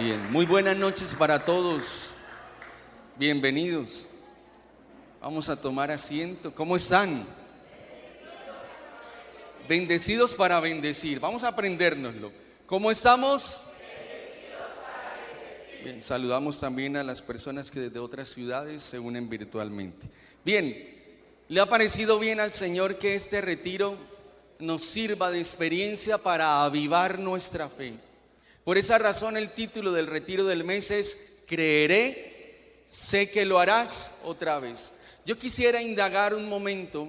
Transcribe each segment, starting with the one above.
Bien, muy buenas noches para todos. Bienvenidos. Vamos a tomar asiento. ¿Cómo están? Bendecidos para bendecir. Vamos a aprendérnoslo. ¿Cómo estamos? Bien, saludamos también a las personas que desde otras ciudades se unen virtualmente. Bien, ¿le ha parecido bien al Señor que este retiro nos sirva de experiencia para avivar nuestra fe? Por esa razón el título del retiro del mes es Creeré, sé que lo harás otra vez. Yo quisiera indagar un momento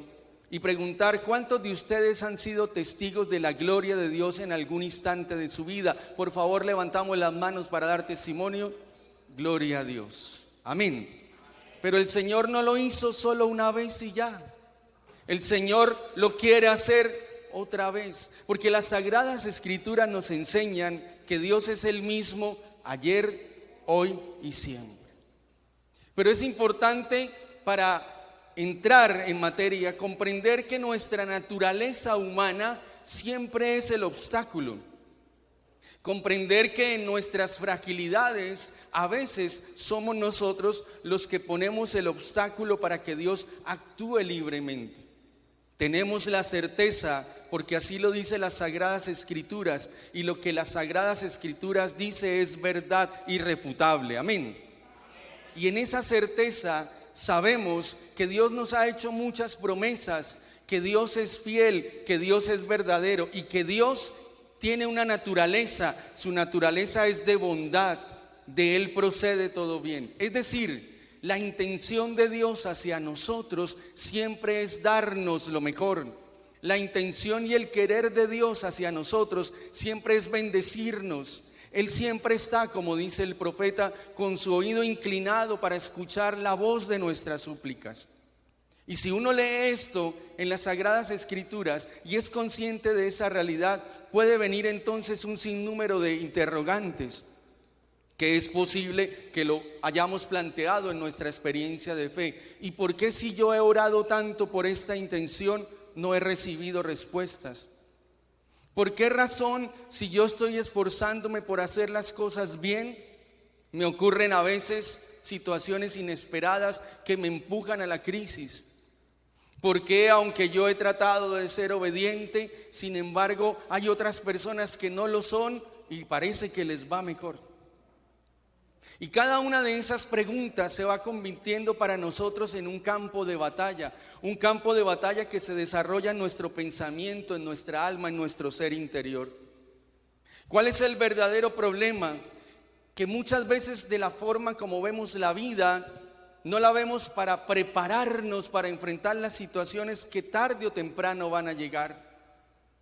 y preguntar cuántos de ustedes han sido testigos de la gloria de Dios en algún instante de su vida. Por favor, levantamos las manos para dar testimonio. Gloria a Dios. Amén. Pero el Señor no lo hizo solo una vez y ya. El Señor lo quiere hacer otra vez, porque las Sagradas Escrituras nos enseñan que Dios es el mismo ayer, hoy y siempre. Pero es importante, para entrar en materia, comprender que nuestra naturaleza humana siempre es el obstáculo. Comprender que en nuestras fragilidades a veces somos nosotros los que ponemos el obstáculo para que Dios actúe libremente. Tenemos la certeza, porque así lo dice las Sagradas Escrituras, y lo que las Sagradas Escrituras dice es verdad irrefutable. Amén. Y en esa certeza sabemos que Dios nos ha hecho muchas promesas, que Dios es fiel, que Dios es verdadero y que Dios tiene una naturaleza. Su naturaleza es de bondad, de Él procede todo bien. Es decir, la intención de Dios hacia nosotros siempre es darnos lo mejor. La intención y el querer de Dios hacia nosotros siempre es bendecirnos. Él siempre está, como dice el profeta, con su oído inclinado para escuchar la voz de nuestras súplicas. Y si uno lee esto en las Sagradas Escrituras y es consciente de esa realidad, puede venir entonces un sinnúmero de interrogantes que es posible que lo hayamos planteado en nuestra experiencia de fe. ¿Y por qué, si yo he orado tanto por esta intención, no he recibido respuestas? ¿Por qué razón, si yo estoy esforzándome por hacer las cosas bien, me ocurren a veces situaciones inesperadas que me empujan a la crisis? ¿Por qué, aunque yo he tratado de ser obediente, sin embargo hay otras personas que no lo son y parece que les va mejor? Y cada una de esas preguntas se va convirtiendo para nosotros en un campo de batalla que se desarrolla en nuestro pensamiento, en nuestra alma, en nuestro ser interior. ¿Cuál es el verdadero problema? Que muchas veces, de la forma como vemos la vida, no la vemos para prepararnos para enfrentar las situaciones que tarde o temprano van a llegar.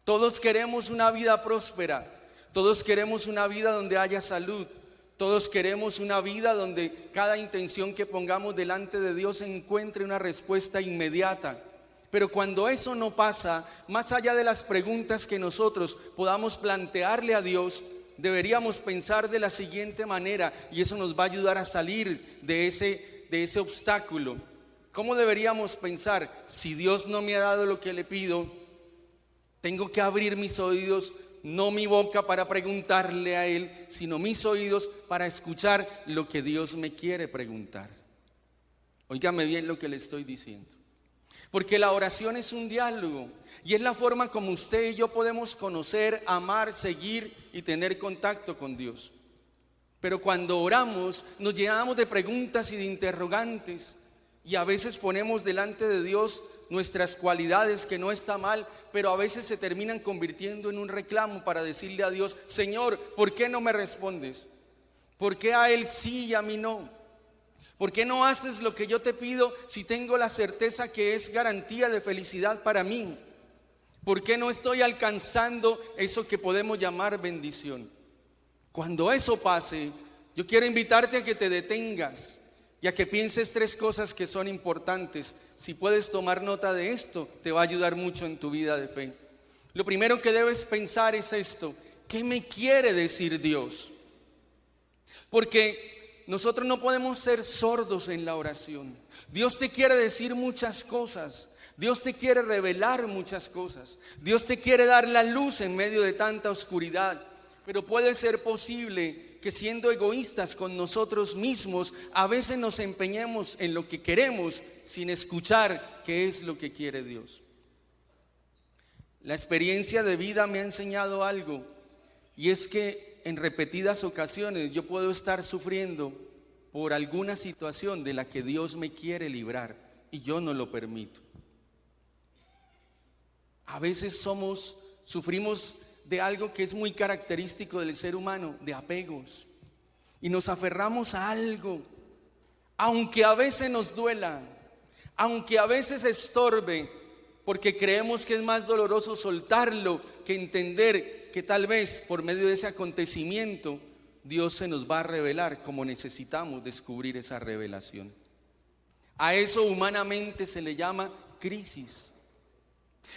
Todos queremos una vida próspera, todos queremos una vida donde haya salud. Todos queremos una vida donde cada intención que pongamos delante de Dios encuentre una respuesta inmediata. Pero cuando eso no pasa, más allá de las preguntas que nosotros podamos plantearle a Dios, deberíamos pensar de la siguiente manera, y eso nos va a ayudar a salir de ese obstáculo. ¿Cómo deberíamos pensar? Si Dios no me ha dado lo que le pido, tengo que abrir mis oídos, no mi boca para preguntarle a Él, sino mis oídos para escuchar lo que Dios me quiere preguntar. Óigame bien lo que le estoy diciendo, porque la oración es un diálogo y es la forma como usted y yo podemos conocer, amar, seguir y tener contacto con Dios. Pero cuando oramos nos llenamos de preguntas y de interrogantes, y a veces ponemos delante de Dios nuestras cualidades, que no está mal, pero a veces se terminan convirtiendo en un reclamo para decirle a Dios: Señor, ¿por qué no me respondes? ¿Por qué a Él sí y a mí no? ¿Por qué no haces lo que yo te pido si tengo la certeza que es garantía de felicidad para mí? ¿Por qué no estoy alcanzando eso que podemos llamar bendición? Cuando eso pase, yo quiero invitarte a que te detengas y a que pienses tres cosas que son importantes. Si puedes tomar nota de esto, te va a ayudar mucho en tu vida de fe. Lo primero que debes pensar es esto: ¿qué me quiere decir Dios? Porque nosotros no podemos ser sordos en la oración. Dios te quiere decir muchas cosas. Dios te quiere revelar muchas cosas. Dios te quiere dar la luz en medio de tanta oscuridad. Pero puede ser posible que siendo egoístas con nosotros mismos, a veces nos empeñemos en lo que queremos sin escuchar qué es lo que quiere Dios. La experiencia de vida me ha enseñado algo, y es que en repetidas ocasiones yo puedo estar sufriendo por alguna situación de la que Dios me quiere librar y yo no lo permito. A veces sufrimos de algo que es muy característico del ser humano, de apegos, y nos aferramos a algo, aunque a veces nos duela, aunque a veces estorbe, porque creemos que es más doloroso soltarlo que entender que tal vez por medio de ese acontecimiento Dios se nos va a revelar como necesitamos descubrir esa revelación. A eso humanamente se le llama crisis.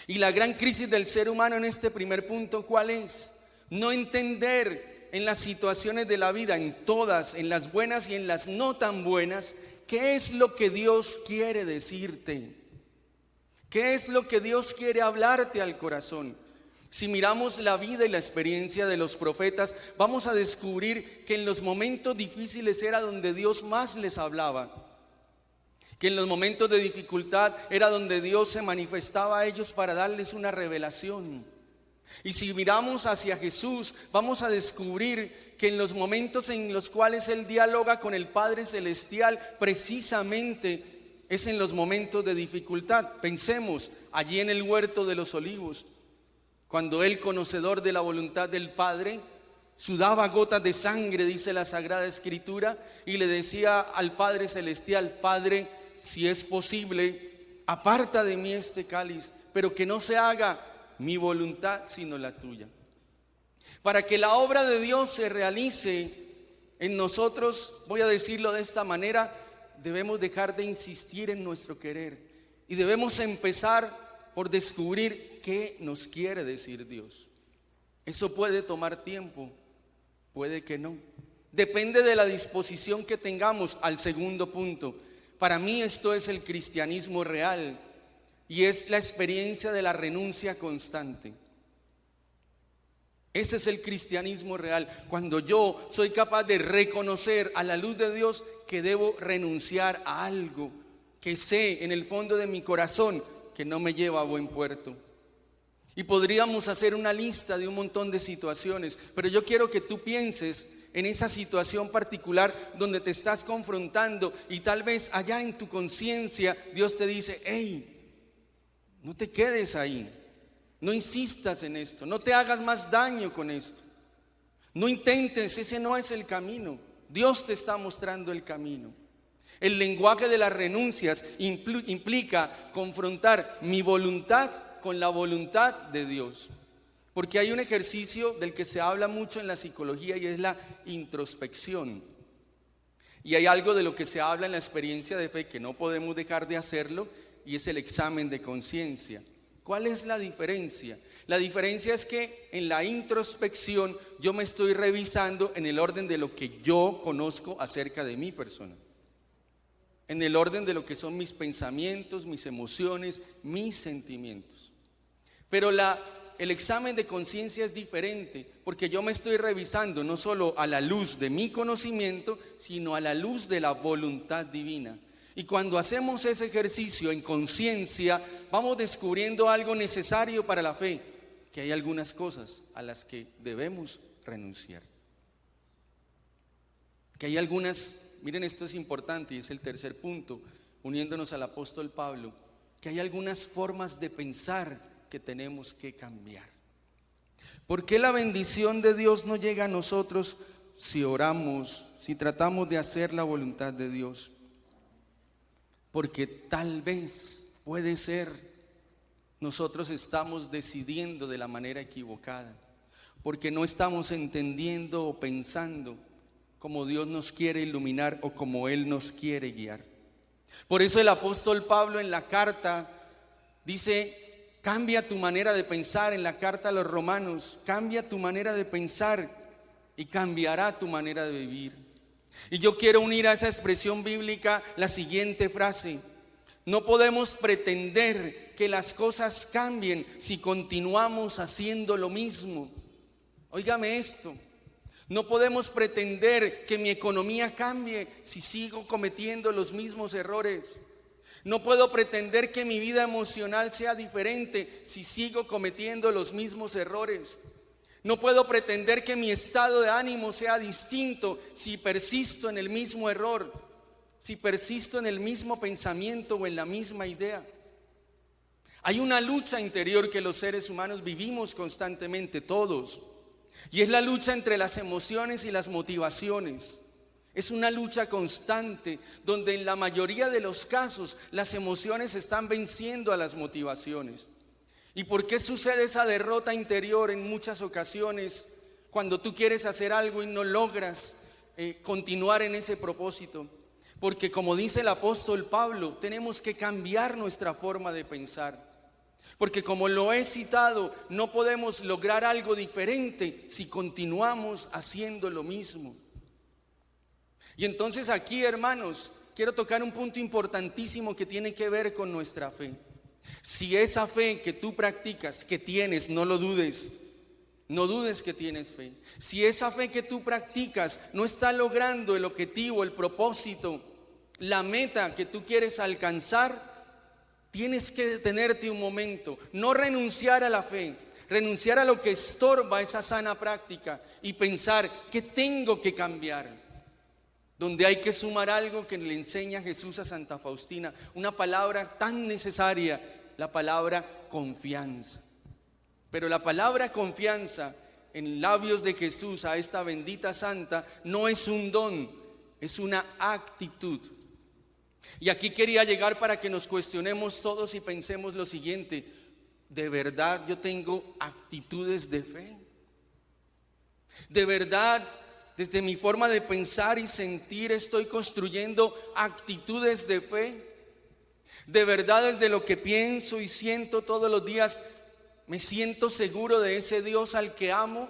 Y la gran crisis del ser humano en este primer punto, ¿cuál es? No entender en las situaciones de la vida, en todas, en las buenas y en las no tan buenas, qué es lo que Dios quiere decirte, qué es lo que Dios quiere hablarte al corazón. Si miramos la vida y la experiencia de los profetas, vamos a descubrir que en los momentos difíciles era donde Dios más les hablaba, que en los momentos de dificultad era donde Dios se manifestaba a ellos para darles una revelación. Y si miramos hacia Jesús, vamos a descubrir que en los momentos en los cuales Él dialoga con el Padre Celestial, precisamente es en los momentos de dificultad. Pensemos allí en el huerto de los olivos, cuando Él, conocedor de la voluntad del Padre, sudaba gotas de sangre, dice la Sagrada Escritura, y le decía al Padre Celestial: Padre, si es posible, aparta de mí este cáliz, pero que no se haga mi voluntad sino la tuya. Para que la obra de Dios se realice en nosotros, voy a decirlo de esta manera, debemos dejar de insistir en nuestro querer y debemos empezar por descubrir qué nos quiere decir Dios. Eso puede tomar tiempo, puede que no. Depende de la disposición que tengamos al segundo punto. Para mí esto es el cristianismo real y es la experiencia de la renuncia constante. Ese es el cristianismo real, cuando yo soy capaz de reconocer a la luz de Dios que debo renunciar a algo que sé en el fondo de mi corazón que no me lleva a buen puerto. Y podríamos hacer una lista de un montón de situaciones, pero yo quiero que tú pienses en esa situación particular donde te estás confrontando y tal vez allá en tu conciencia Dios te dice: hey, no te quedes ahí, no insistas en esto, no te hagas más daño con esto, no intentes, ese no es el camino. Dios te está mostrando el camino. El lenguaje de las renuncias implica confrontar mi voluntad con la voluntad de Dios. Porque hay un ejercicio del que se habla mucho en la psicología y es la introspección. Y hay algo de lo que se habla en la experiencia de fe que no podemos dejar de hacerlo, y es el examen de conciencia. ¿Cuál es la diferencia? La diferencia es que en la introspección yo me estoy revisando en el orden de lo que yo conozco acerca de mi persona, en el orden de lo que son mis pensamientos, mis emociones, mis sentimientos. Pero el examen de conciencia es diferente, porque yo me estoy revisando no solo a la luz de mi conocimiento, sino a la luz de la voluntad divina. Y cuando hacemos ese ejercicio en conciencia, vamos descubriendo algo necesario para la fe, que hay algunas cosas a las que debemos renunciar. Que hay algunas, miren, esto es importante y es el tercer punto, uniéndonos al apóstol Pablo, que hay algunas formas de pensar que tenemos que cambiar. ¿Por qué la bendición de Dios no llega a nosotros si oramos, si tratamos de hacer la voluntad de Dios? Porque tal vez, puede ser, nosotros estamos decidiendo de la manera equivocada, porque no estamos entendiendo o pensando como Dios nos quiere iluminar o como Él nos quiere guiar. Por eso el apóstol Pablo en la carta dice: cambia tu manera de pensar. En la carta a los Romanos, cambia tu manera de pensar y cambiará tu manera de vivir. Y yo quiero unir a esa expresión bíblica la siguiente frase: no podemos pretender que las cosas cambien si continuamos haciendo lo mismo. Óigame esto: No podemos pretender que mi economía cambie si sigo cometiendo los mismos errores. No puedo pretender que mi vida emocional sea diferente si sigo cometiendo los mismos errores. No puedo pretender que mi estado de ánimo sea distinto si persisto en el mismo error, si persisto en el mismo pensamiento o en la misma idea. Hay una lucha interior que los seres humanos vivimos constantemente, todos. Y es la lucha entre las emociones y las motivaciones. Es una lucha constante donde en la mayoría de los casos las emociones están venciendo a las motivaciones. ¿Y por qué sucede esa derrota interior en muchas ocasiones cuando tú quieres hacer algo y no logras continuar en ese propósito? Porque como dice el apóstol Pablo, tenemos que cambiar nuestra forma de pensar. Porque como lo he citado, no podemos lograr algo diferente si continuamos haciendo lo mismo. Y entonces aquí, hermanos, quiero tocar un punto importantísimo que tiene que ver con nuestra fe. Si esa fe que tú practicas, que tienes, no lo dudes, no dudes que tienes fe. Si esa fe que tú practicas no está logrando el objetivo, el propósito, la meta que tú quieres alcanzar, tienes que detenerte un momento, no renunciar a la fe, renunciar a lo que estorba esa sana práctica y pensar que tengo que cambiar. Donde hay que sumar algo que le enseña Jesús a Santa Faustina, una palabra tan necesaria, la palabra confianza. Pero la palabra confianza en labios de Jesús a esta bendita santa no es un don, es una actitud. Y aquí quería llegar para que nos cuestionemos todos y pensemos lo siguiente: ¿de verdad yo tengo actitudes de fe? ¿De verdad desde mi forma de pensar y sentir estoy construyendo actitudes de fe? ¿De verdad desde lo que pienso y siento todos los días me siento seguro de ese Dios al que amo?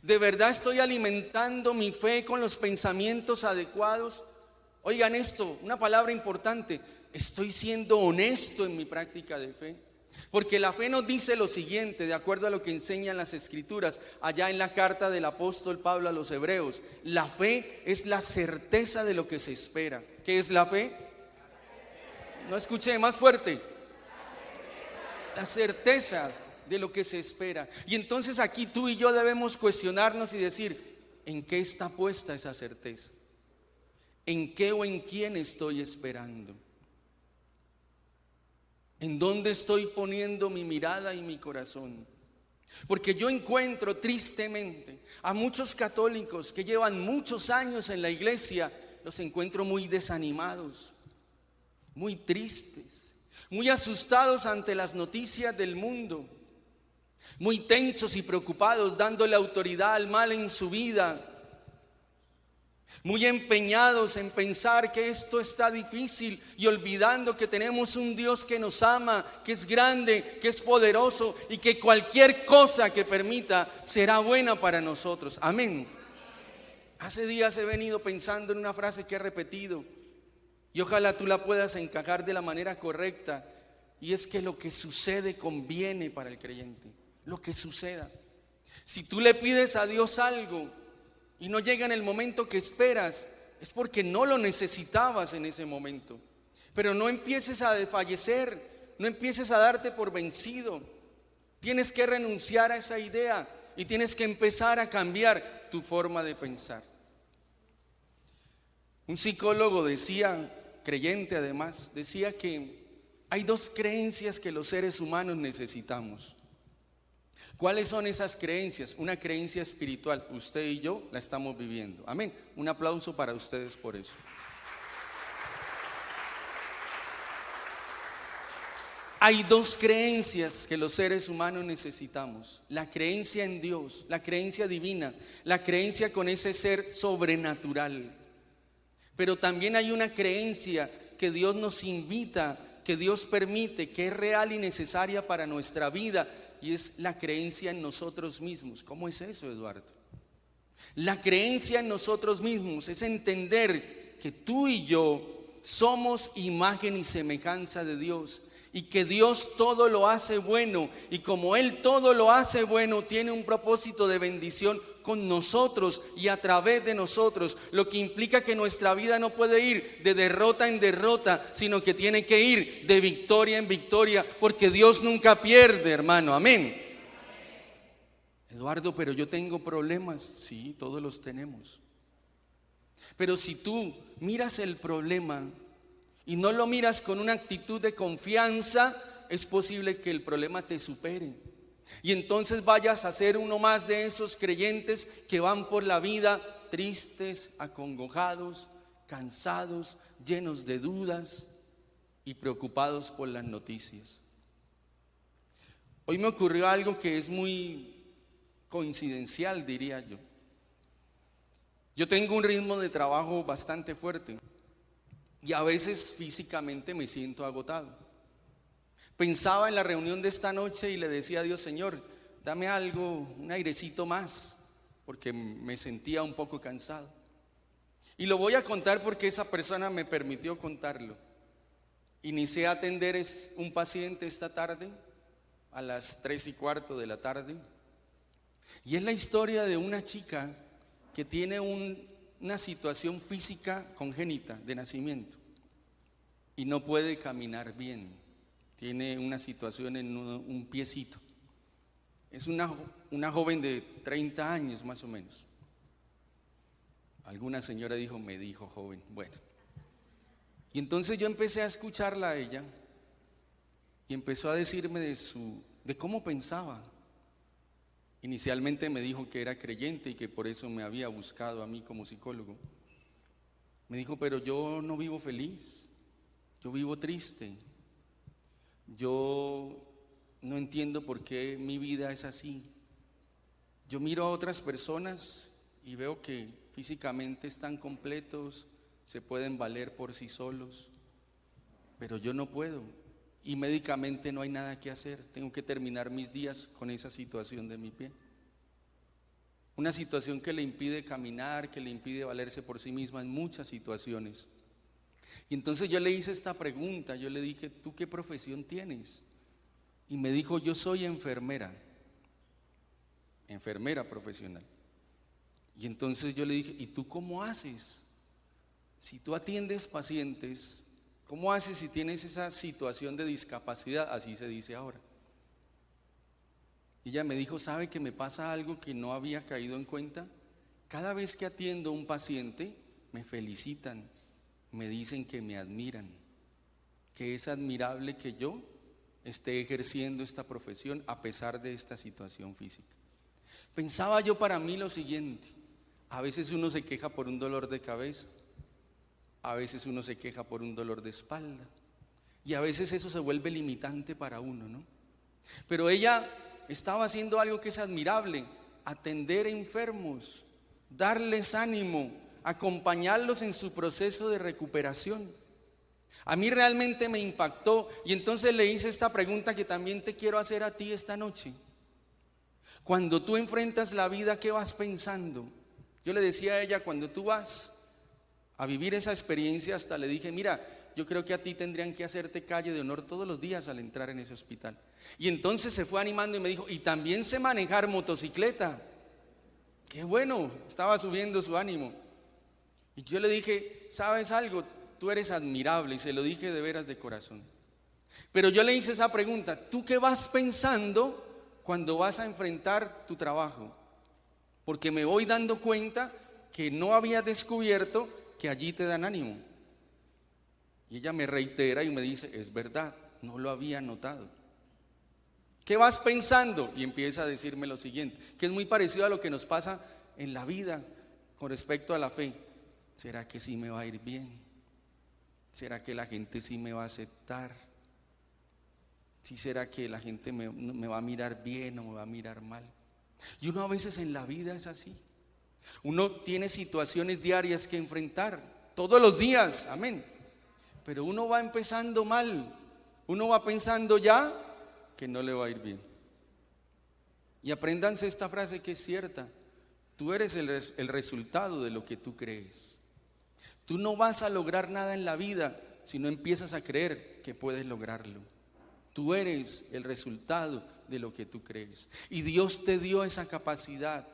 ¿De verdad estoy alimentando mi fe con los pensamientos adecuados? Oigan esto, una palabra importante: estoy siendo honesto en mi práctica de fe. Porque la fe nos dice lo siguiente, de acuerdo a lo que enseñan las Escrituras, allá en la carta del apóstol Pablo a los Hebreos: la fe es la certeza de lo que se espera. ¿Qué es la fe? No escuché, más fuerte. La certeza de lo que se espera. Y entonces aquí tú y yo debemos cuestionarnos y decir: ¿en qué está puesta esa certeza? ¿En qué o en quién estoy esperando? ¿En dónde estoy poniendo mi mirada y mi corazón? Porque yo encuentro tristemente a muchos católicos que llevan muchos años en la iglesia, los encuentro muy desanimados, muy tristes, muy asustados ante las noticias del mundo, muy tensos y preocupados, dándole autoridad al mal en su vida, muy empeñados en pensar que esto está difícil y olvidando que tenemos un Dios que nos ama, que es grande, que es poderoso y que cualquier cosa que permita será buena para nosotros. Amén. Hace días he venido pensando en una frase que he repetido y ojalá tú la puedas encajar de la manera correcta, y es que lo que sucede conviene para el creyente. Lo que suceda. Si tú le pides a Dios algo y no llega en el momento que esperas, es porque no lo necesitabas en ese momento. Pero no empieces a desfallecer, no empieces a darte por vencido. Tienes que renunciar a esa idea y tienes que empezar a cambiar tu forma de pensar. Un psicólogo decía, creyente además, decía que hay dos creencias que los seres humanos necesitamos. ¿Cuáles son esas creencias? Una creencia espiritual, usted y yo la estamos viviendo. Amén. Un aplauso para ustedes por eso. Hay dos creencias que los seres humanos necesitamos: la creencia en Dios, la creencia divina, la creencia con ese ser sobrenatural. Pero también hay una creencia que Dios nos invita, que Dios permite, que es real y necesaria para nuestra vida, y es la creencia en nosotros mismos. ¿Cómo es eso, Eduardo? La creencia en nosotros mismos es entender que tú y yo somos imagen y semejanza de Dios, y que Dios todo lo hace bueno, y como Él todo lo hace bueno, tiene un propósito de bendición con nosotros y a través de nosotros, lo que implica que nuestra vida no puede ir de derrota en derrota, sino que tiene que ir de victoria en victoria, porque Dios nunca pierde, hermano, amén. Eduardo, pero yo tengo problemas. Sí, todos los tenemos. Pero si tú miras el problema y no lo miras con una actitud de confianza, es posible que el problema te supere. Y entonces vayas a ser uno más de esos creyentes que van por la vida tristes, acongojados, cansados, llenos de dudas y preocupados por las noticias. Hoy me ocurrió algo que es muy coincidencial, diría yo. Yo tengo un ritmo de trabajo bastante fuerte y a veces físicamente me siento agotado. Pensaba en la reunión de esta noche y le decía a Dios: Señor, dame algo, un airecito más, porque me sentía un poco cansado. Y lo voy a contar porque esa persona me permitió contarlo. Inicié a atender un paciente esta tarde a las 3:15 de la tarde. Y es la historia de una chica que tiene una situación física congénita de nacimiento y no puede caminar bien. Tiene una situación en un piecito. Es una joven de 30 años más o menos. Alguna señora me dijo joven. Bueno. Y entonces yo empecé a escucharla a ella y empezó a decirme de cómo pensaba. Inicialmente me dijo que era creyente y que por eso me había buscado a mí como psicólogo. Me dijo: pero yo no vivo feliz, yo vivo triste. Yo no entiendo por qué mi vida es así. Yo miro a otras personas y veo que físicamente están completos, se pueden valer por sí solos, pero yo no puedo. Y médicamente no hay nada que hacer. Tengo que terminar mis días con esa situación de mi pie. Una situación que le impide caminar, que le impide valerse por sí misma en muchas situaciones. Y entonces yo le hice esta pregunta, yo le dije: ¿tú qué profesión tienes? Y me dijo: yo soy enfermera profesional. Y entonces yo le dije: ¿y tú cómo haces? Si tú atiendes pacientes, ¿cómo haces si tienes esa situación de discapacidad? Así se dice ahora. Y ella me dijo: ¿sabe que me pasa algo que no había caído en cuenta? Cada vez que atiendo a un paciente, me felicitan, me dicen que me admiran, que es admirable que yo esté ejerciendo esta profesión a pesar de esta situación física. Pensaba yo para mí lo siguiente: a veces uno se queja por un dolor de cabeza, a veces uno se queja por un dolor de espalda, y a veces eso se vuelve limitante para uno, ¿no? Pero ella estaba haciendo algo que es admirable: atender enfermos, darles ánimo, acompañarlos en su proceso de recuperación. A mí realmente me impactó y entonces le hice esta pregunta que también te quiero hacer a ti esta noche. Cuando tú enfrentas la vida, ¿qué vas pensando? Yo le decía a ella: cuando tú vas a vivir esa experiencia, hasta le dije: mira, yo creo que a ti tendrían que hacerte calle de honor todos los días al entrar en ese hospital. Y entonces se fue animando y me dijo: y también sé manejar motocicleta. Qué bueno, estaba subiendo su ánimo. Y yo le dije: ¿sabes algo? Tú eres admirable, y se lo dije de veras de corazón. Pero yo le hice esa pregunta: ¿tú qué vas pensando cuando vas a enfrentar tu trabajo? Porque me voy dando cuenta que no había descubierto que allí te dan ánimo. Y ella me reitera y me dice: es verdad, no lo había notado. ¿Qué vas pensando? Y empieza a decirme lo siguiente, que es muy parecido a lo que nos pasa en la vida con respecto a la fe. ¿Será que sí me va a ir bien? ¿Será que la gente sí me va a aceptar? ¿Sí será que la gente me va a mirar bien o me va a mirar mal? Y uno a veces en la vida es así. Uno tiene situaciones diarias que enfrentar todos los días, amén. Pero uno va empezando mal, uno va pensando ya que no le va a ir bien. Y apréndanse esta frase que es cierta: tú eres el resultado de lo que tú crees. Tú no vas a lograr nada en la vida si no empiezas a creer que puedes lograrlo. Tú eres el resultado de lo que tú crees. Y Dios te dio esa capacidad.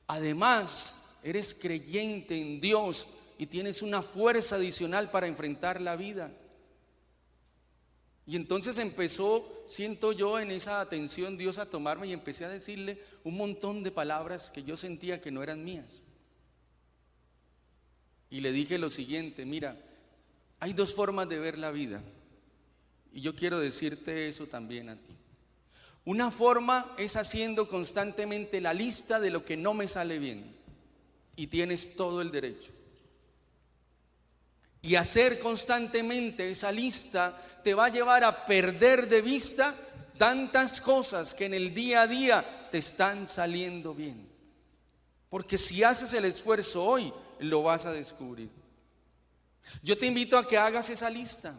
Además, eres creyente en Dios y tienes una fuerza adicional para enfrentar la vida. Y entonces empezó, siento yo, en esa atención Dios a tomarme y empecé a decirle un montón de palabras que yo sentía que no eran mías. Y le dije lo siguiente: mira, hay dos formas de ver la vida. Y yo quiero decirte eso también a ti. Una forma es haciendo constantemente la lista de lo que no me sale bien. Y tienes todo el derecho. Y hacer constantemente esa lista te va a llevar a perder de vista tantas cosas que en el día a día te están saliendo bien. Porque si haces el esfuerzo hoy, lo vas a descubrir. Yo te invito a que hagas esa lista.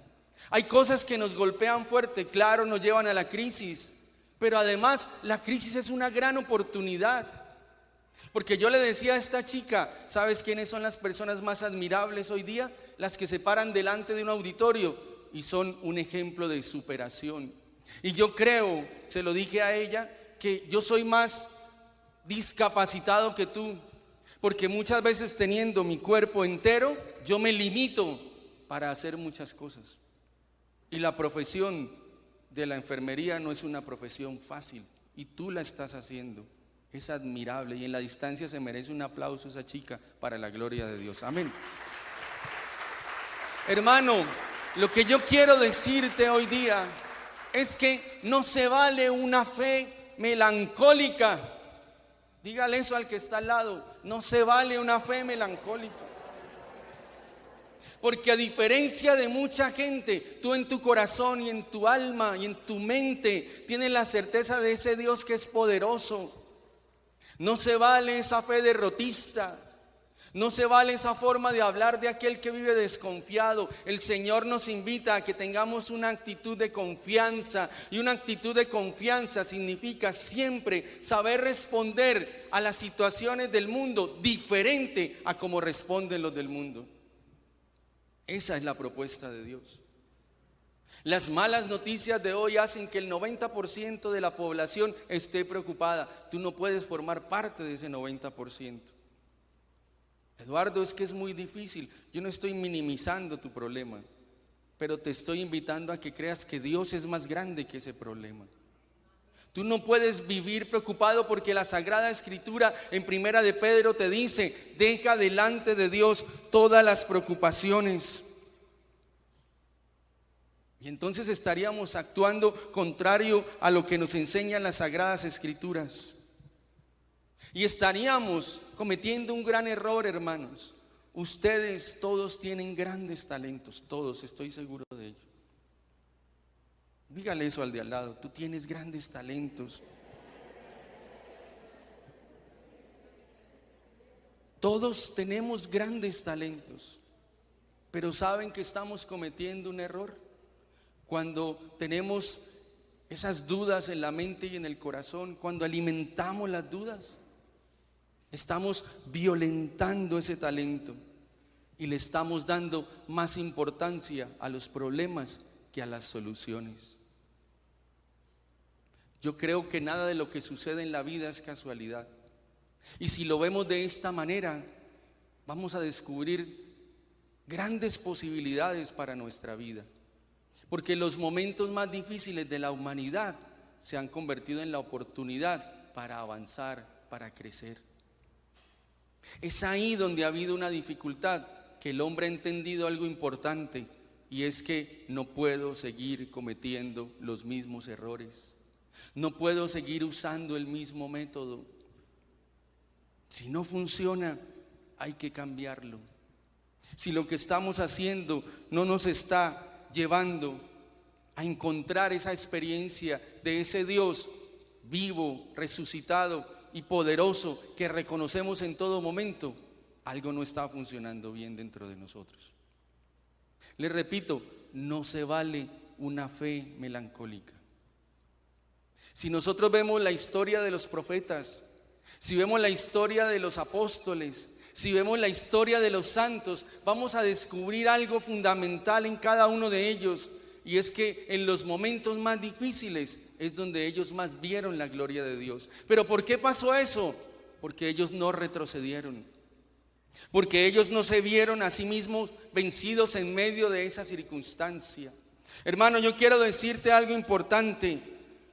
Hay cosas que nos golpean fuerte, claro, nos llevan a la crisis, pero además la crisis es una gran oportunidad. Porque yo le decía a esta chica: ¿sabes quiénes son las personas más admirables hoy día? Las que se paran delante de un auditorio y son un ejemplo de superación. Y yo creo, se lo dije a ella, que yo soy más discapacitado que tú, porque muchas veces teniendo mi cuerpo entero, yo me limito para hacer muchas cosas. Y la profesión de la enfermería no es una profesión fácil, y tú la estás haciendo. Es admirable, y en la distancia se merece un aplauso esa chica para la gloria de Dios. Amén. Hermano, lo que yo quiero decirte hoy día es que no se vale una fe melancólica. Dígale eso al que está al lado: no se vale una fe melancólica. Porque a diferencia de mucha gente, tú en tu corazón y en tu alma y en tu mente tienes la certeza de ese Dios que es poderoso. No se vale esa fe derrotista. No se vale esa forma de hablar de aquel que vive desconfiado. El Señor nos invita a que tengamos una actitud de confianza. Y una actitud de confianza significa siempre saber responder a las situaciones del mundo diferente a como responden los del mundo. Esa es la propuesta de Dios. Las malas noticias de hoy hacen que el 90% de la población esté preocupada. Tú no puedes formar parte de ese 90%. Eduardo, es que es muy difícil. Yo no estoy minimizando tu problema, pero te estoy invitando a que creas que Dios es más grande que ese problema. Tú no puedes vivir preocupado porque la Sagrada Escritura en Primera de Pedro te dice: deja delante de Dios todas las preocupaciones. Y entonces estaríamos actuando contrario a lo que nos enseñan las Sagradas Escrituras. Y estaríamos cometiendo un gran error, hermanos. Ustedes todos tienen grandes talentos, todos, estoy seguro de ello. Dígale eso al de al lado: tú tienes grandes talentos. Todos tenemos grandes talentos, pero ¿saben que estamos cometiendo un error? Cuando tenemos esas dudas en la mente y en el corazón, cuando alimentamos las dudas, estamos violentando ese talento y le estamos dando más importancia a los problemas que a las soluciones. Yo creo que nada de lo que sucede en la vida es casualidad. Y si lo vemos de esta manera, vamos a descubrir grandes posibilidades para nuestra vida. Porque los momentos más difíciles de la humanidad se han convertido en la oportunidad para avanzar, para crecer. Es ahí donde ha habido una dificultad, que el hombre ha entendido algo importante, y es que no puedo seguir cometiendo los mismos errores. No puedo seguir usando el mismo método. Si no funciona, hay que cambiarlo. Si lo que estamos haciendo no nos está llevando a encontrar esa experiencia de ese Dios vivo, resucitado y poderoso que reconocemos en todo momento, algo no está funcionando bien dentro de nosotros. Les repito, no se vale una fe melancólica. Si nosotros vemos la historia de los profetas, si vemos la historia de los apóstoles, si vemos la historia de los santos, vamos a descubrir algo fundamental en cada uno de ellos, y es que en los momentos más difíciles es donde ellos más vieron la gloria de Dios. ¿Pero por qué pasó eso? Porque ellos no retrocedieron, porque ellos no se vieron a sí mismos vencidos en medio de esa circunstancia. Hermano, yo quiero decirte algo importante.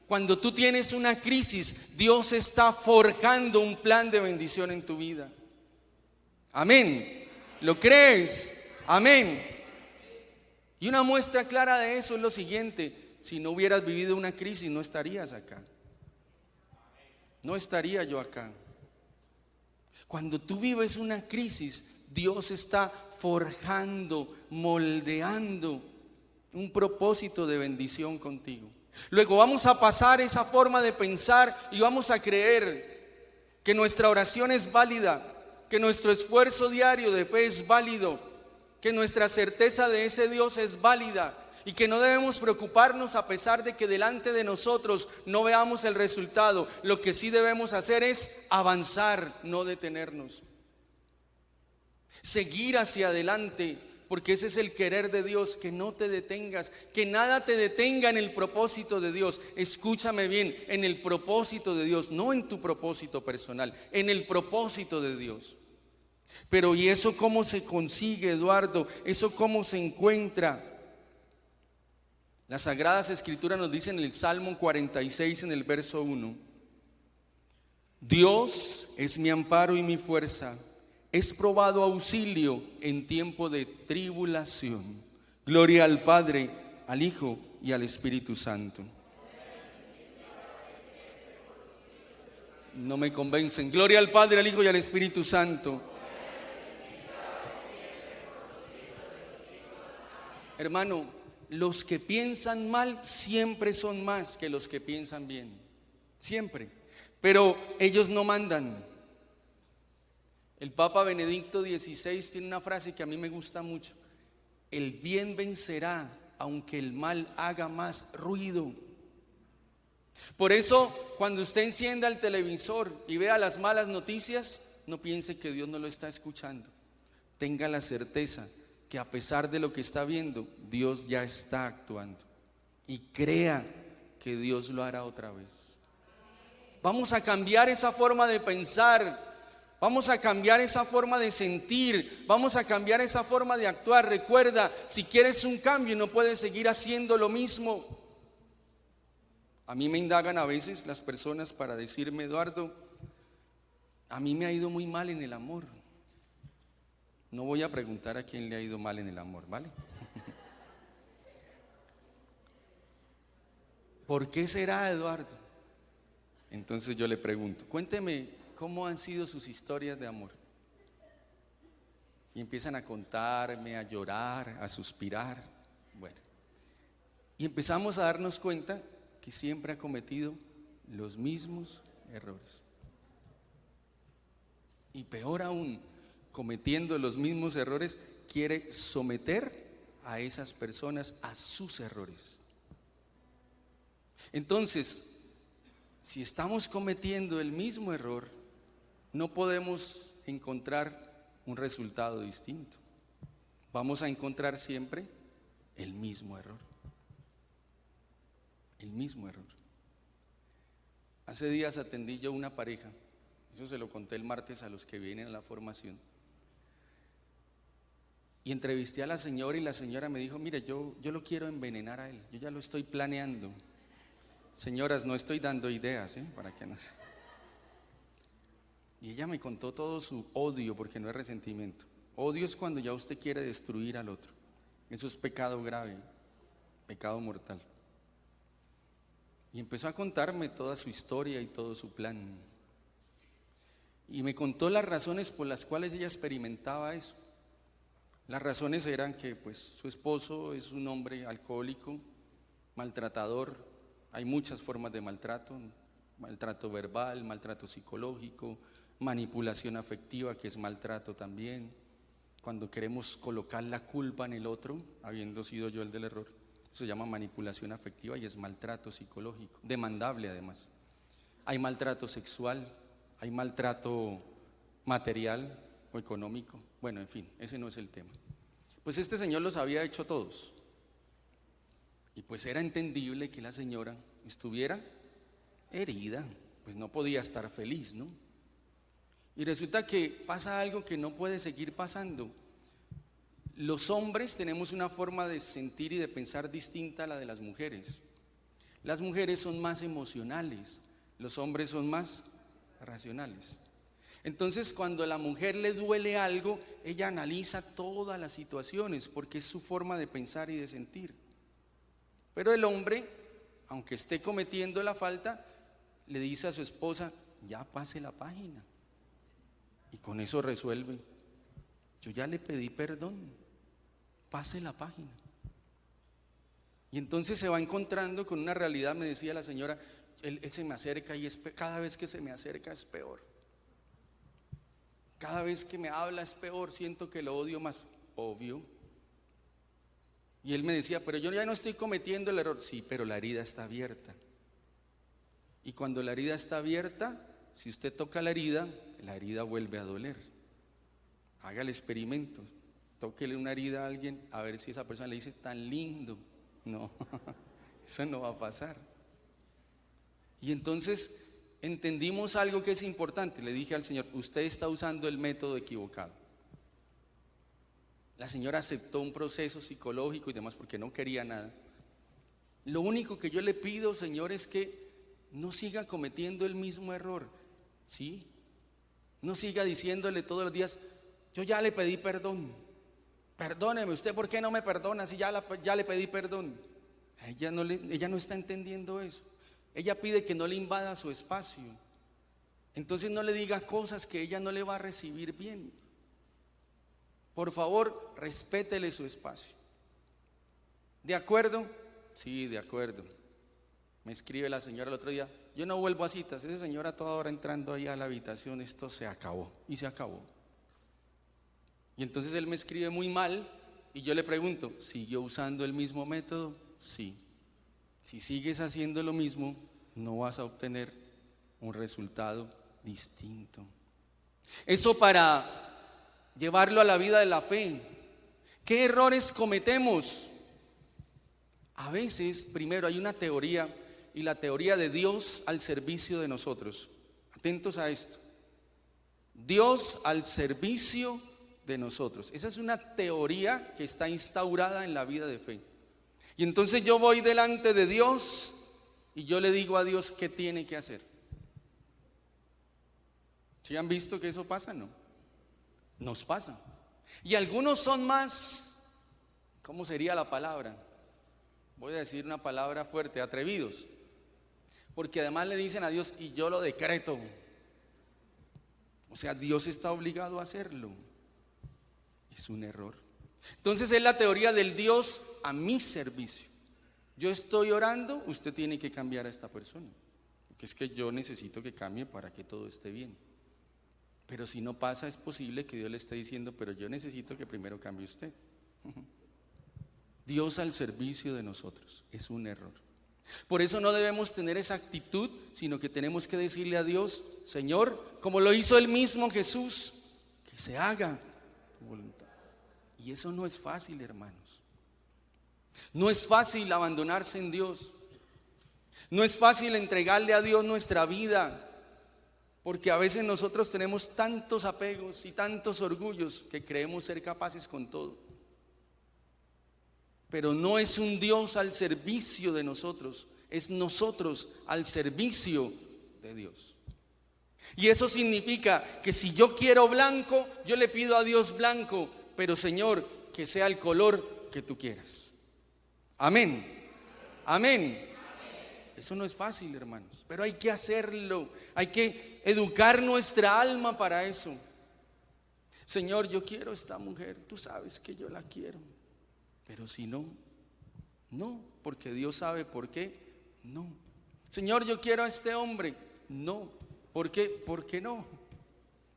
Cuando tú tienes una crisis, Dios está forjando un plan de bendición en tu vida. Amén. ¿Lo crees? Amén. Y una muestra clara de eso es lo siguiente: si no hubieras vivido una crisis, no estarías acá. No estaría yo acá. Cuando tú vives una crisis, Dios está forjando, moldeando un propósito de bendición contigo. Luego vamos a pasar esa forma de pensar y vamos a creer que nuestra oración es válida, que nuestro esfuerzo diario de fe es válido, que nuestra certeza de ese Dios es válida y que no debemos preocuparnos a pesar de que delante de nosotros no veamos el resultado. Lo que sí debemos hacer es avanzar, no detenernos, seguir hacia adelante, porque ese es el querer de Dios, que no te detengas, que nada te detenga en el propósito de Dios. Escúchame bien, en el propósito de Dios, no en tu propósito personal, en el propósito de Dios. Pero ¿y eso cómo se consigue, Eduardo? ¿Eso cómo se encuentra? Las Sagradas Escrituras nos dicen en el Salmo 46, en el verso 1: Dios es mi amparo y mi fuerza, es probado auxilio en tiempo de tribulación. Gloria al Padre, al Hijo y al Espíritu Santo. No me convencen. Gloria al Padre, al Hijo y al Espíritu Santo. Hermano, los que piensan mal siempre son más que los que piensan bien. Siempre. Pero ellos no mandan. El Papa Benedicto XVI tiene una frase que a mí me gusta mucho: el bien vencerá aunque el mal haga más ruido. Por eso, cuando usted encienda el televisor y vea las malas noticias, no piense que Dios no lo está escuchando. Tenga la certeza que a pesar de lo que está viendo, Dios ya está actuando. Y crea que Dios lo hará otra vez. Vamos a cambiar esa forma de pensar. Vamos a cambiar esa forma de sentir, vamos a cambiar esa forma de actuar. Recuerda, si quieres un cambio, no puedes seguir haciendo lo mismo. A mí me indagan a veces las personas para decirme: Eduardo, a mí me ha ido muy mal en el amor. No voy a preguntar a quién le ha ido mal en el amor, ¿vale? ¿Por qué será, Eduardo? Entonces yo le pregunto: cuénteme, ¿cómo han sido sus historias de amor? Y empiezan a contarme, a llorar, a suspirar. Bueno, y empezamos a darnos cuenta que siempre ha cometido los mismos errores. Y peor aún, cometiendo los mismos errores, quiere someter a esas personas a sus errores. Entonces, si estamos cometiendo el mismo error, no podemos encontrar un resultado distinto. Vamos a encontrar siempre el mismo error. El mismo error. Hace días atendí yo una pareja. Eso se lo conté el martes a los que vienen a la formación. Y entrevisté a la señora y la señora me dijo: mire, yo lo quiero envenenar a él. Yo ya lo estoy planeando. Señoras, no estoy dando ideas, para que no se... Y ella me contó todo su odio, porque no es resentimiento. Odio es cuando ya usted quiere destruir al otro. Eso es pecado grave, pecado mortal. Y empezó a contarme toda su historia y todo su plan. Y me contó las razones por las cuales ella experimentaba eso. Las razones eran que pues su esposo es un hombre alcohólico, maltratador. Hay muchas formas de maltrato: maltrato verbal, maltrato psicológico, manipulación afectiva, que es maltrato también. Cuando queremos colocar la culpa en el otro, habiendo sido yo el del error, eso se llama manipulación afectiva y es maltrato psicológico, demandable además. Hay maltrato sexual, hay maltrato material o económico. Bueno, en fin, ese no es el tema. Pues este señor los había hecho todos. Y pues era entendible que la señora estuviera herida, pues no podía estar feliz, ¿no? Y resulta que pasa algo que no puede seguir pasando. Los hombres tenemos una forma de sentir y de pensar distinta a la de las mujeres. Las mujeres son más emocionales, los hombres son más racionales. Entonces, cuando a la mujer le duele algo, ella analiza todas las situaciones porque es su forma de pensar y de sentir. Pero el hombre, aunque esté cometiendo la falta, le dice a su esposa: ya pase la página. Y con eso resuelve. Yo ya le pedí perdón, pase la página. Y entonces se va encontrando con una realidad. Me decía la señora: él se me acerca y cada vez que se me acerca es peor. Cada vez que me habla es peor, siento que lo odio más. Obvio. Y él me decía: pero yo ya no estoy cometiendo el error. Sí, pero la herida está abierta. Y cuando la herida está abierta, si usted toca la herida vuelve a doler. Haga el experimento. Tóquele una herida a alguien a ver si esa persona le dice: tan lindo. No, eso no va a pasar. Y entonces entendimos algo que es importante. Le dije al Señor: usted está usando el método equivocado. La señora aceptó un proceso psicológico y demás porque no quería nada. Lo único que yo le pido, Señor, es que no siga cometiendo el mismo error. ¿Sí? No siga diciéndole todos los días: yo ya le pedí perdón. Perdóneme, ¿usted por qué no me perdona si ya le pedí perdón? Ella no está entendiendo eso. Ella pide que no le invada su espacio. Entonces no le diga cosas que ella no le va a recibir bien. Por favor, respétele su espacio. ¿De acuerdo? Sí, de acuerdo. Me escribe la señora el otro día: yo no vuelvo a citas. Esa señora toda hora entrando ahí a la habitación, esto se acabó. Y se acabó. Y entonces él me escribe muy mal y yo le pregunto: ¿siguió usando el mismo método? Sí. Si sigues haciendo lo mismo, no vas a obtener un resultado distinto. Eso para llevarlo a la vida de la fe. ¿Qué errores cometemos? A veces, primero, hay una teoría, y la teoría de Dios al servicio de nosotros. Atentos a esto. Dios al servicio de nosotros. Esa es una teoría que está instaurada en la vida de fe. Y entonces yo voy delante de Dios y yo le digo a Dios qué tiene que hacer. ¿Sí han visto que eso pasa? No. Nos pasa. Y algunos son más, ¿cómo sería la palabra? Voy a decir una palabra fuerte: atrevidos. Porque además le dicen a Dios: y yo lo decreto. O sea, Dios está obligado a hacerlo. Es un error. Entonces es la teoría del Dios a mi servicio. Yo estoy orando, usted tiene que cambiar a esta persona, porque es que yo necesito que cambie para que todo esté bien. Pero si no pasa, es posible que Dios le esté diciendo: pero yo necesito que primero cambie usted. Dios al servicio de nosotros es un error. Por eso no debemos tener esa actitud, sino que tenemos que decirle a Dios: Señor, como lo hizo el mismo Jesús, que se haga tu voluntad. Y eso no es fácil, hermanos. No es fácil abandonarse en Dios. No es fácil entregarle a Dios nuestra vida, porque a veces nosotros tenemos tantos apegos y tantos orgullos que creemos ser capaces con todo. Pero no es un Dios al servicio de nosotros, es nosotros al servicio de Dios. Y eso significa que si yo quiero blanco, yo le pido a Dios blanco, pero Señor, que sea el color que tú quieras. Amén. Amén. Eso no es fácil, hermanos, pero hay que hacerlo. Hay que educar nuestra alma para eso. Señor, yo quiero esta mujer, tú sabes que yo la quiero. Pero si no, no, porque Dios sabe por qué, no. Señor, yo quiero a este hombre, no. ¿Por qué? ¿Por qué no?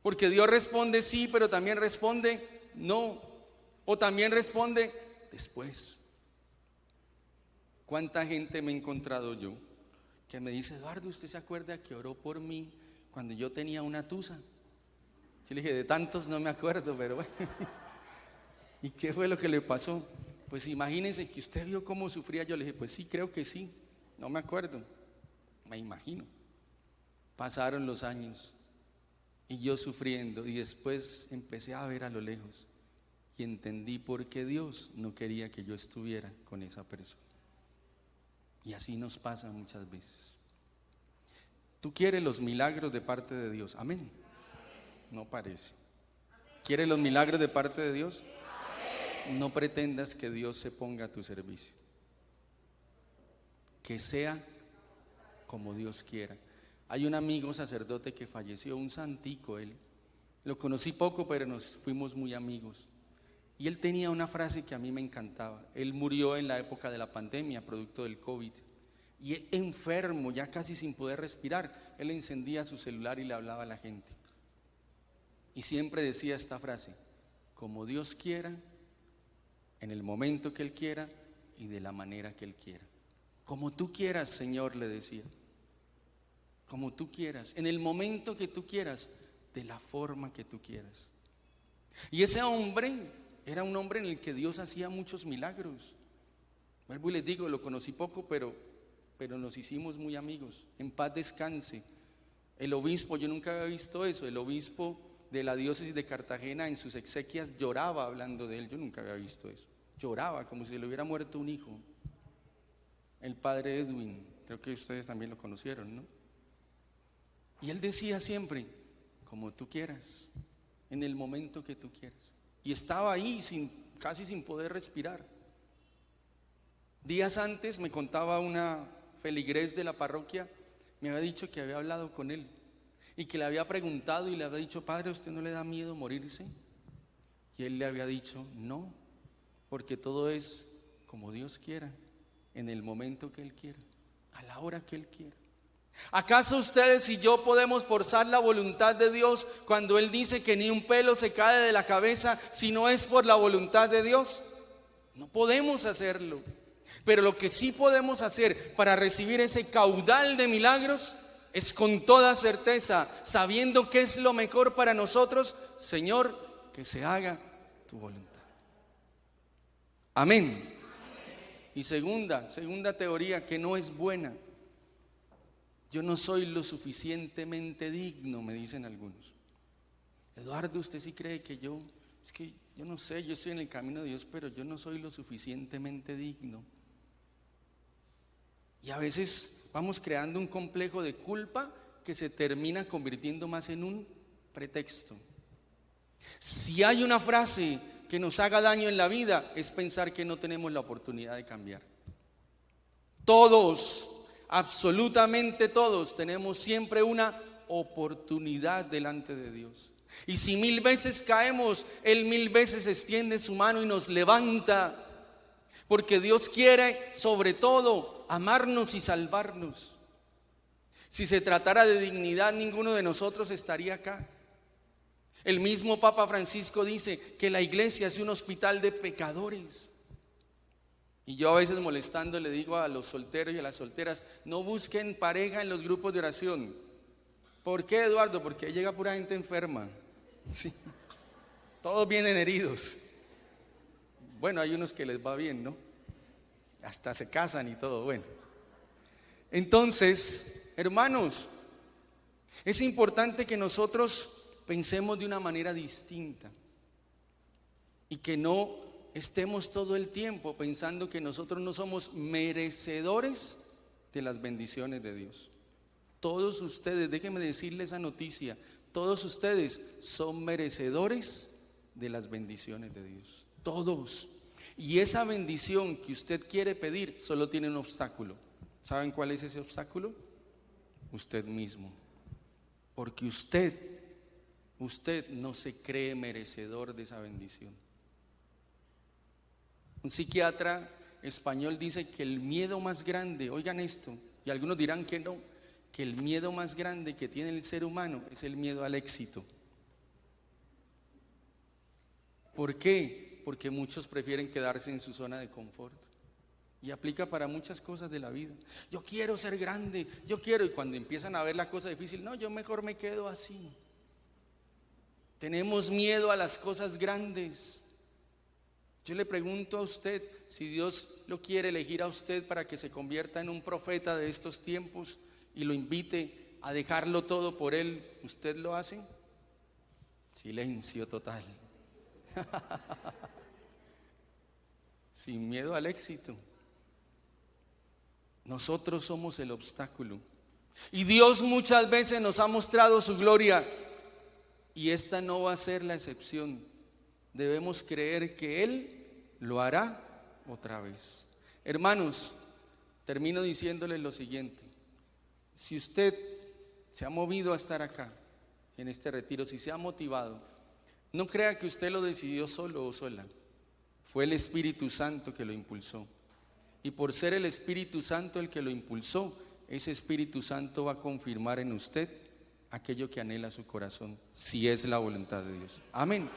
Porque Dios responde sí, pero también responde no. O también responde después. ¿Cuánta gente me he encontrado yo que me dice: Eduardo, ¿usted se acuerda que oró por mí cuando yo tenía una tusa? Yo le dije: de tantos no me acuerdo, pero bueno. ¿Y qué fue lo que le pasó? pues imagínense que usted vio cómo sufría. Yo le dije, pues sí, creo que sí, no me acuerdo, me imagino. Pasaron los años y yo sufriendo, y después empecé a ver a lo lejos y entendí por qué Dios no quería que yo estuviera con esa persona. Y así nos pasa muchas veces. Tú quieres los milagros de parte de Dios, amén. No parece. ¿Quieres los milagros de parte de Dios? No pretendas que Dios se ponga a tu servicio. Que sea como Dios quiera. Hay un amigo sacerdote que falleció, un santico él. Lo conocí poco, pero nos fuimos muy amigos. Y él tenía una frase que a mí me encantaba. Él murió en la época de la pandemia, producto del COVID. Y él, enfermo, ya casi sin poder respirar, él encendía su celular y le hablaba a la gente. Y siempre decía esta frase: como Dios quiera, en el momento que Él quiera y de la manera que Él quiera. Como tú quieras, Señor, le decía. Como tú quieras, en el momento que tú quieras, de la forma que tú quieras. Y ese hombre era un hombre en el que Dios hacía muchos milagros. Vuelvo y les digo, lo conocí poco, pero nos hicimos muy amigos. En paz descanse. El obispo, yo nunca había visto eso, el obispo de la diócesis de Cartagena en sus exequias lloraba hablando de él. Yo nunca había visto eso. Lloraba como si le hubiera muerto un hijo. El padre Edwin, creo que ustedes también lo conocieron, ¿no? Y él decía siempre: como tú quieras, en el momento que tú quieras. Y estaba ahí casi sin poder respirar. Días antes me contaba una feligrés de la parroquia, me había dicho que había hablado con él y que le había preguntado y le había dicho: padre, ¿a usted no le da miedo morirse? Y él le había dicho: no, porque todo es como Dios quiera, en el momento que Él quiera, a la hora que Él quiera. ¿Acaso ustedes y yo podemos forzar la voluntad de Dios cuando Él dice que ni un pelo se cae de la cabeza si no es por la voluntad de Dios? No podemos hacerlo. Pero lo que sí podemos hacer para recibir ese caudal de milagros es con toda certeza, sabiendo que es lo mejor para nosotros: Señor, que se haga tu voluntad. Amén. Y segunda teoría que no es buena: yo no soy lo suficientemente digno, me dicen algunos. Eduardo, ¿usted sí cree que yo no sé, yo estoy en el camino de Dios, pero yo no soy lo suficientemente digno? Y a veces vamos creando un complejo de culpa que se termina convirtiendo más en un pretexto. Si hay una frase que nos haga daño en la vida, es pensar que no tenemos la oportunidad de cambiar. Todos, absolutamente todos, tenemos siempre una oportunidad delante de Dios. Y si 1000 veces caemos, Él 1000 veces extiende su mano y nos levanta. Porque Dios quiere, sobre todo, amarnos y salvarnos. Si se tratara de dignidad, ninguno de nosotros estaría acá. El mismo Papa Francisco dice que la iglesia es un hospital de pecadores. Y yo a veces molestando le digo a los solteros y a las solteras: no busquen pareja en los grupos de oración. ¿Por qué, Eduardo? Porque ahí llega pura gente enferma. Sí. Todos vienen heridos. Bueno, hay unos que les va bien, ¿no? Hasta se casan y todo, bueno. Entonces, hermanos, es importante que nosotros pensemos de una manera distinta y que no estemos todo el tiempo pensando que nosotros no somos merecedores de las bendiciones de Dios. Todos ustedes, déjenme decirles esa noticia: todos ustedes son merecedores de las bendiciones de Dios. Todos. Y esa bendición que usted quiere pedir solo tiene un obstáculo. ¿Saben cuál es ese obstáculo? Usted mismo. Porque usted no se cree merecedor de esa bendición. Un psiquiatra español dice que el miedo más grande, oigan esto, y algunos dirán que no, que el miedo más grande que tiene el ser humano es el miedo al éxito. ¿Por qué? Porque muchos prefieren quedarse en su zona de confort. Y aplica para muchas cosas de la vida. Yo quiero ser grande, yo quiero, y cuando empiezan a ver la cosa difícil, no, yo mejor me quedo así. Tenemos miedo a las cosas grandes. Yo le pregunto a usted, si Dios lo quiere elegir a usted para que se convierta en un profeta de estos tiempos y lo invite a dejarlo todo por Él, ¿usted lo hace? Silencio total. Sin miedo al éxito. Nosotros somos el obstáculo. Y Dios muchas veces nos ha mostrado su gloria, y esta no va a ser la excepción. Debemos creer que Él lo hará otra vez. Hermanos, termino diciéndoles lo siguiente. Si usted se ha movido a estar acá, en este retiro, si se ha motivado, no crea que usted lo decidió solo o sola. Fue el Espíritu Santo que lo impulsó. Y por ser el Espíritu Santo el que lo impulsó, ese Espíritu Santo va a confirmar en usted aquello que anhela su corazón, si es la voluntad de Dios. Amén.